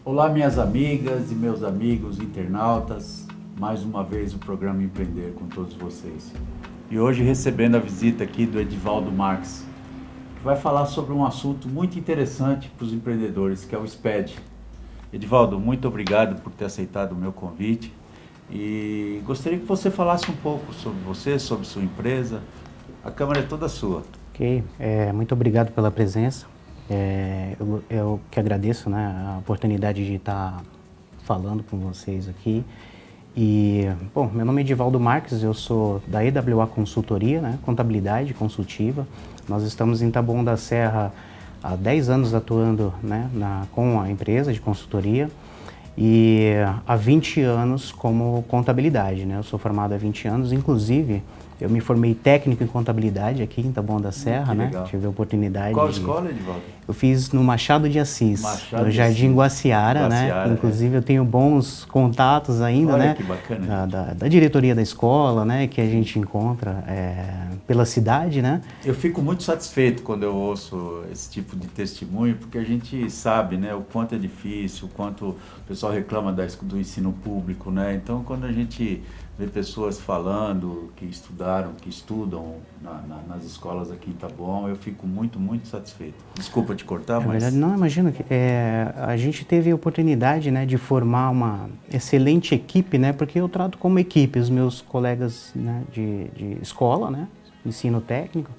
Olá, minhas amigas e meus amigos internautas. Mais uma vez o programa Empreender com todos vocês. E hoje recebendo a visita aqui do Edivaldo Marques, que vai falar sobre um assunto muito interessante para os empreendedores, que é o SPED. Edivaldo, muito obrigado por ter aceitado o meu convite e gostaria que você falasse um pouco sobre você, sobre sua empresa. A câmera é toda sua. Ok, muito obrigado pela presença. Eu que agradeço, né, a oportunidade de estar falando com vocês aqui. E, bom, meu nome é Edivaldo Marques, eu sou da EWA Consultoria, né, Contabilidade Consultiva. Nós estamos em Taboão da Serra há 10 anos atuando, né, com a empresa de consultoria e há 20 anos como contabilidade, né? Eu sou formado há 20 anos, inclusive eu me formei técnico em contabilidade aqui em Taboão da Serra, Que né? legal. Tive a oportunidade Qual de... escola, Edivaldo? Eu fiz no Machado de Assis, Machado no de Jardim Assis. Guaciara, né? Guaciara, Inclusive eu tenho bons contatos ainda, Olha né? que bacana, Da, gente. da, da diretoria da escola, né? Que a gente encontra pela cidade, né? Eu fico muito satisfeito quando eu ouço esse tipo de testemunho, porque a gente sabe, né, o quanto é difícil, o quanto o pessoal reclama do ensino público, né? Então, quando a gente vê pessoas falando que estudaram, que estudam nas escolas aqui em Taboão, eu fico muito, muito satisfeito. Desculpa te cortar, É verdade, mas não, imagina que a gente teve a oportunidade, né, de formar uma excelente equipe, né, porque eu trato como equipe os meus colegas, né, de escola, né, ensino técnico,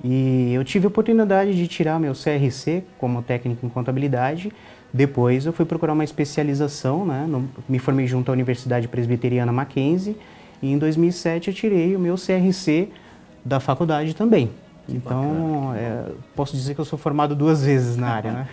e eu tive a oportunidade de tirar meu CRC como técnico em contabilidade. Depois eu fui procurar uma especialização, né, me formei junto à Universidade Presbiteriana Mackenzie, e em 2007 eu tirei o meu CRC da faculdade também. que bacana, Então, que bom. posso dizer que eu sou formado 2 vezes na área, né?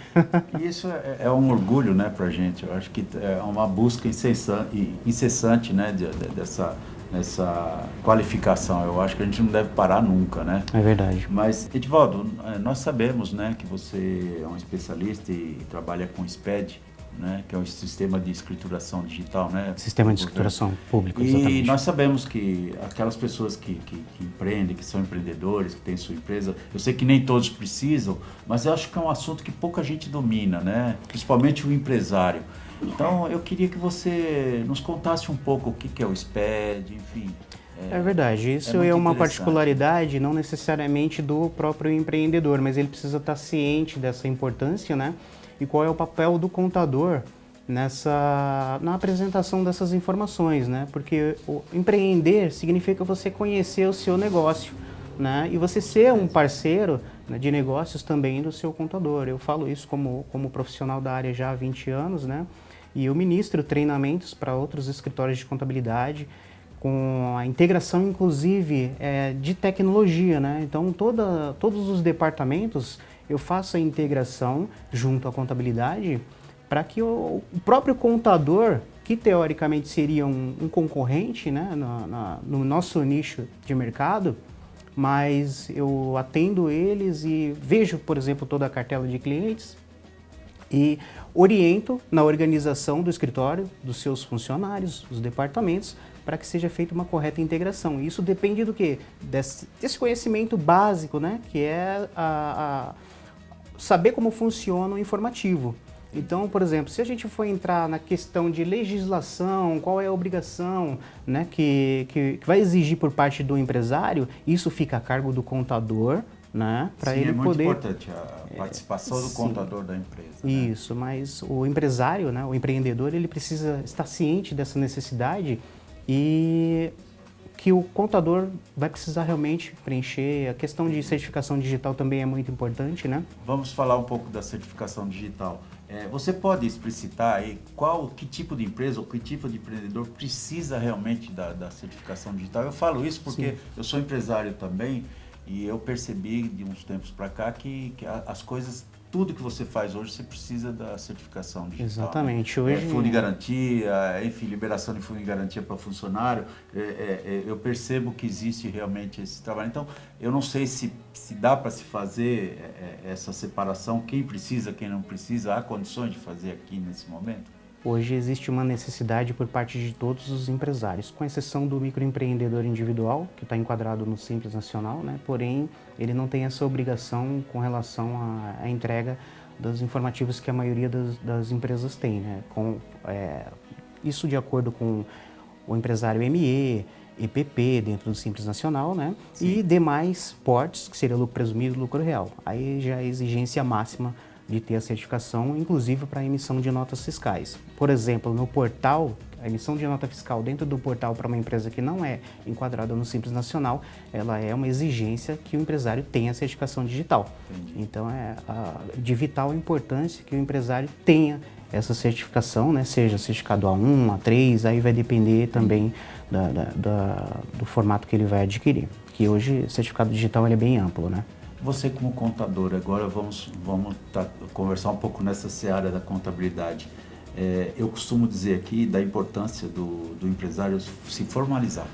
E isso é um orgulho, né, para a gente. Eu acho que é uma busca incessante, né, dessa qualificação. Eu acho que a gente não deve parar nunca, né? É verdade. Mas, Edivaldo, nós sabemos, né, que você é um especialista e trabalha com SPED, né, que é um sistema de escrituração digital, né? Sistema de escrituração público, E exatamente. nós sabemos que aquelas pessoas que empreendem, que são empreendedores, que têm sua empresa, eu sei que nem todos precisam, mas eu acho que é um assunto que pouca gente domina, né? Principalmente o empresário. Então, eu queria que você nos contasse um pouco o que é o SPED, enfim. É verdade, isso muito é uma interessante. particularidade não necessariamente do próprio empreendedor, mas ele precisa estar ciente dessa importância, né? E qual é o papel do contador na apresentação dessas informações, né? Porque o empreender significa você conhecer o seu negócio, né? E você ser um parceiro, né, de negócios também do seu contador. Eu falo isso como profissional da área já há 20 anos, né? E eu ministro treinamentos para outros escritórios de contabilidade, com a integração, inclusive, de tecnologia, né? Então, todos os departamentos eu faço a integração junto à contabilidade para que o próprio contador, que teoricamente seria um concorrente, né, no nosso nicho de mercado, mas eu atendo eles e vejo, por exemplo, toda a cartela de clientes e oriento na organização do escritório, dos seus funcionários, dos departamentos, para que seja feita uma correta integração. E isso depende do quê? Desse conhecimento básico, né? Que é saber como funciona o informativo. Então, por exemplo, se a gente for entrar na questão de legislação, qual é a obrigação, né, que vai exigir por parte do empresário, isso fica a cargo do contador, né, para Sim, ele é muito poder... importante a participação do Sim. contador da empresa. Né? Isso, mas o empresário, né, o empreendedor, ele precisa estar ciente dessa necessidade e que o contador vai precisar realmente preencher. A questão de certificação digital também é muito importante, né? Vamos falar um pouco da certificação digital. Você pode explicitar aí que tipo de empresa ou que tipo de empreendedor precisa realmente da certificação digital? Eu falo isso porque Sim. eu sou empresário também e eu percebi de uns tempos para cá que as coisas, tudo que você faz hoje, você precisa da certificação digital. Exatamente. Né? Hoje... Fundo de garantia, enfim, liberação de fundo de garantia para funcionário. Eu percebo que existe realmente esse trabalho. Então, eu não sei se dá para se fazer essa separação, quem precisa, quem não precisa, há condições de fazer aqui nesse momento? Hoje existe uma necessidade por parte de todos os empresários, com exceção do microempreendedor individual, que está enquadrado no Simples Nacional, né? Porém, ele não tem essa obrigação com relação à entrega dos informativos que a maioria das empresas tem, né? Isso de acordo com o empresário ME, EPP dentro do Simples Nacional, né? Sim. E demais portes, que seria lucro presumido e lucro real. Aí já é a exigência máxima de ter a certificação, inclusive para a emissão de notas fiscais. Por exemplo, no portal, a emissão de nota fiscal dentro do portal para uma empresa que não é enquadrada no Simples Nacional, ela é uma exigência que o empresário tenha a certificação digital. Entendi. Então, é de vital importância que o empresário tenha essa certificação, né? Seja certificado A1, A3, aí vai depender também do formato que ele vai adquirir. Que hoje o certificado digital ele é bem amplo, né? Você como contador, agora vamos conversar um pouco nessa seara da contabilidade. Eu costumo dizer aqui da importância do empresário se formalizar,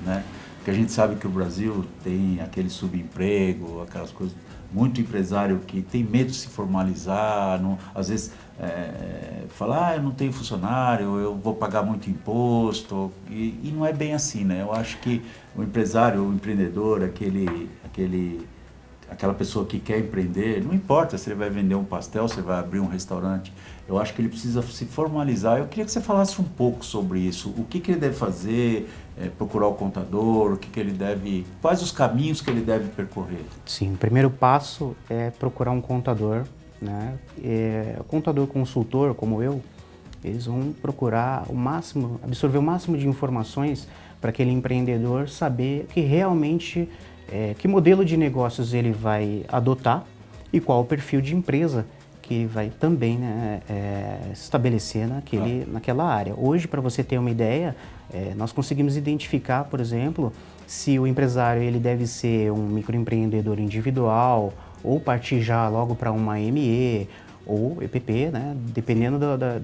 né? Porque a gente sabe que o Brasil tem aquele subemprego, aquelas coisas, muito empresário que tem medo de se formalizar, às vezes fala, eu não tenho funcionário, eu vou pagar muito imposto, e não é bem assim, né? Eu acho que o empresário, o empreendedor, aquela pessoa que quer empreender, não importa se ele vai vender um pastel, se ele vai abrir um restaurante, eu acho que ele precisa se formalizar. Eu queria que você falasse um pouco sobre isso, o que ele deve fazer, procurar o contador, quais os caminhos que ele deve percorrer? Sim, o primeiro passo é procurar um contador, né? Contador consultor, como eu, eles vão procurar absorver o máximo de informações para aquele empreendedor saber que realmente que modelo de negócios ele vai adotar e qual o perfil de empresa que ele vai também, né, estabelecer naquela área. Hoje, para você ter uma ideia, nós conseguimos identificar, por exemplo, se o empresário ele deve ser um microempreendedor individual ou partir já logo para uma ME ou EPP, né? Dependendo da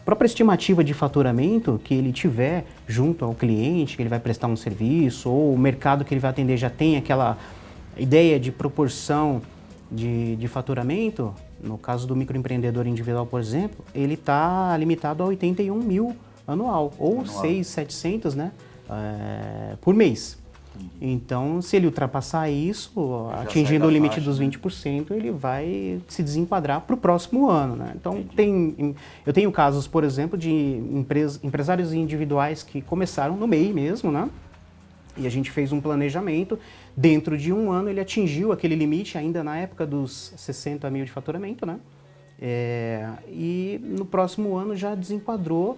própria estimativa de faturamento que ele tiver junto ao cliente, que ele vai prestar um serviço, ou o mercado que ele vai atender já tem aquela ideia de proporção de faturamento. No caso do microempreendedor individual, por exemplo, ele está limitado a 81 mil anual, ou 6.700, né? Por mês. Então, se ele ultrapassar isso, atingindo o limite dos 20%, ele vai se desenquadrar para o próximo ano, né? Então, eu tenho casos, por exemplo, de empresários individuais que começaram no MEI mesmo, né? E a gente fez um planejamento. Dentro de um ano, ele atingiu aquele limite, ainda na época dos 60 mil de faturamento, né? E no próximo ano já desenquadrou.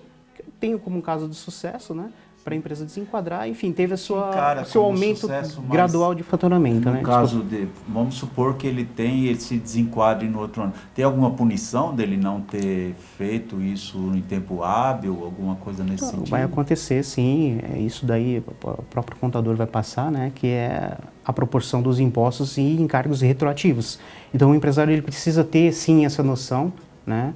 Tenho como um caso de sucesso, né? Para a empresa desenquadrar, enfim, teve o seu aumento gradual de faturamento. No caso vamos supor que ele se desenquadre no outro ano. Tem alguma punição dele não ter feito isso em tempo hábil, alguma coisa nesse sentido? Vai acontecer, sim. Isso daí o próprio contador vai passar, né? Que é a proporção dos impostos e encargos retroativos. Então, o empresário ele precisa ter, sim, essa noção, né?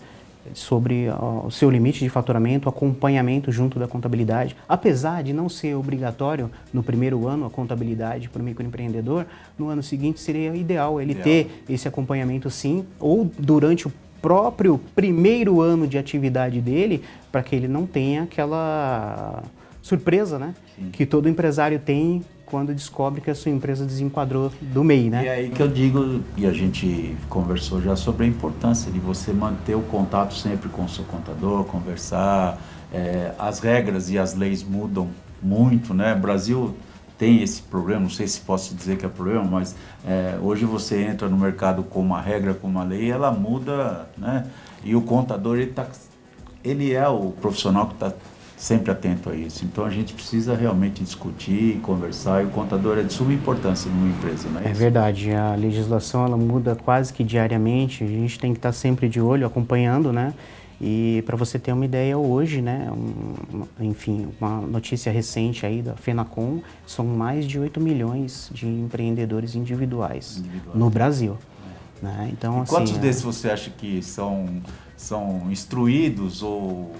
Sobre o seu limite de faturamento, acompanhamento junto da contabilidade. Apesar de não ser obrigatório no primeiro ano a contabilidade para o microempreendedor, no ano seguinte seria ideal ele ter esse acompanhamento sim, ou durante o próprio primeiro ano de atividade dele, para que ele não tenha aquela surpresa, né? Sim. Que todo empresário tem quando descobre que a sua empresa desenquadrou do MEI, né? E aí que eu digo, e a gente conversou já sobre a importância de você manter o contato sempre com o seu contador, conversar. As regras e as leis mudam muito, né? O Brasil tem esse problema, não sei se posso dizer que é problema, mas hoje você entra no mercado com uma regra, com uma lei, ela muda, né? E o contador, ele é o profissional que está sempre atento a isso. Então a gente precisa realmente discutir, conversar, e o contador é de suma importância numa empresa, não é isso? É verdade, a legislação ela muda quase que diariamente, a gente tem que estar sempre de olho, acompanhando, né? E para você ter uma ideia hoje, né, enfim, uma notícia recente aí da Fenacom, são mais de 8 milhões de empreendedores individuais. No Brasil. Né? Então, e quantos desses você acha que são instruídos ou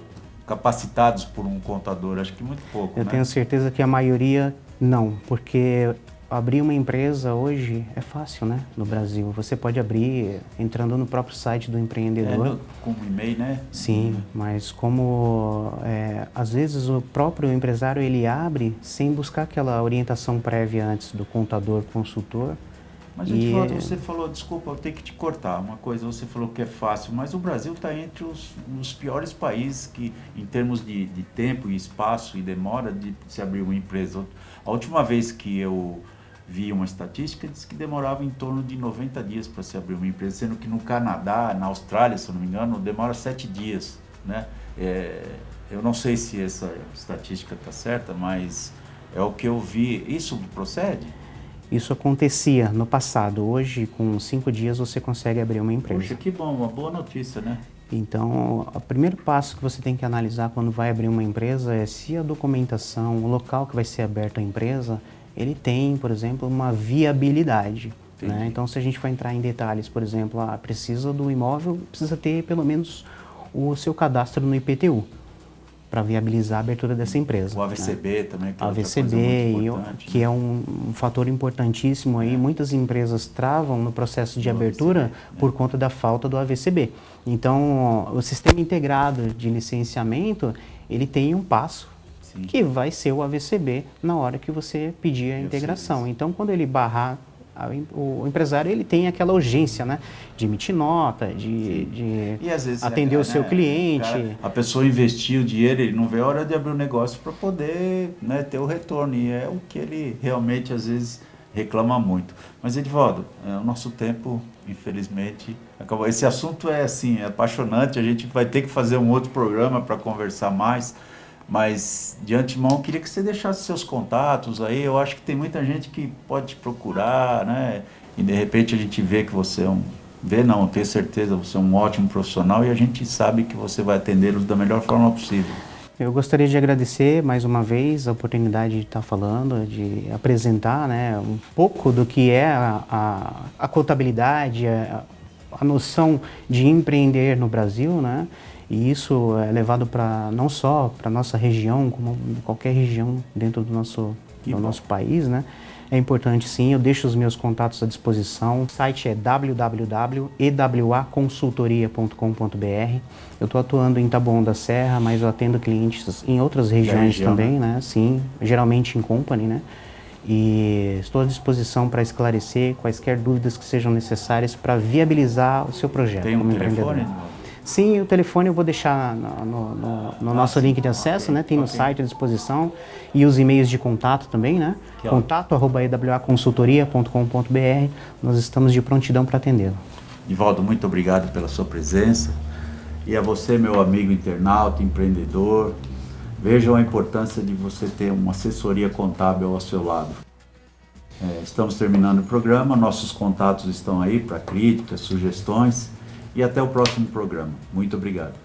capacitados por um contador? Acho que muito pouco, Eu tenho certeza que a maioria não, porque abrir uma empresa hoje é fácil, né? No Brasil. Você pode abrir entrando no próprio site do empreendedor. Com e-mail, né? Sim, mas como às vezes o próprio empresário ele abre sem buscar aquela orientação prévia antes do contador, consultor, Mas, Edivaldo, você falou, desculpa, eu tenho que te cortar. Uma coisa, você falou que é fácil, mas o Brasil está entre os piores países que, em termos de tempo e espaço e demora de se abrir uma empresa. A última vez que eu vi uma estatística, disse que demorava em torno de 90 dias para se abrir uma empresa, sendo que no Canadá, na Austrália, se eu não me engano, demora 7 dias, né? Eu não sei se essa estatística está certa, mas é o que eu vi. Isso procede? Isso acontecia no passado. Hoje, com 5 dias, você consegue abrir uma empresa. Poxa, que bom, uma boa notícia, né? Então, o primeiro passo que você tem que analisar quando vai abrir uma empresa é se a documentação, o local que vai ser aberta a empresa, ele tem, por exemplo, uma viabilidade. Né? Então, se a gente for entrar em detalhes, por exemplo, precisa do imóvel, precisa ter pelo menos o seu cadastro no IPTU para viabilizar a abertura dessa empresa. O AVCB, né? Também, que é AVCB, que é um fator importantíssimo aí. Muitas empresas travam no processo de abertura AVCB, por conta da falta do AVCB. Então, o sistema integrado de licenciamento, ele tem um passo, sim, que vai ser o AVCB na hora que você pedir a integração. Então, quando ele barrar, o empresário, ele tem aquela urgência, né, de emitir nota, de e às vezes atender o seu cliente. A pessoa investiu o dinheiro, ele não vê a hora de abrir o negócio para poder, né, ter o retorno, e é o que ele realmente às vezes reclama muito. Mas, Edivaldo, o nosso tempo, infelizmente, acabou. Esse assunto é assim, é apaixonante, a gente vai ter que fazer um outro programa para conversar mais. Mas, de antemão, eu queria que você deixasse seus contatos aí. Eu acho que tem muita gente que pode te procurar, né? E, de repente, a gente vê que você é eu tenho certeza, você é um ótimo profissional e a gente sabe que você vai atendê-los da melhor forma possível. Eu gostaria de agradecer, mais uma vez, a oportunidade de estar falando, de apresentar, né, um pouco do que é a contabilidade, a noção de empreender no Brasil, né? E isso é levado para não só para a nossa região, como qualquer região dentro do nosso país, né? É importante, sim. Eu deixo os meus contatos à disposição. O site é www.ewaconsultoria.com.br. Eu estou atuando em Taboão da Serra, mas eu atendo clientes em outras regiões também, né? Sim, geralmente em company, né? E estou à disposição para esclarecer quaisquer dúvidas que sejam necessárias para viabilizar o seu projeto. Tem um telefone? Sim, o telefone eu vou deixar no nosso link de acesso, né? Tem no site à disposição, e os e-mails de contato também, né? contato@ewaconsultoria.com.br. Nós estamos de prontidão para atendê-lo. Edivaldo, muito obrigado pela sua presença. E a você, meu amigo internauta, empreendedor, vejam a importância de você ter uma assessoria contábil ao seu lado. Estamos terminando o programa, nossos contatos estão aí para críticas, sugestões. E até o próximo programa. Muito obrigado.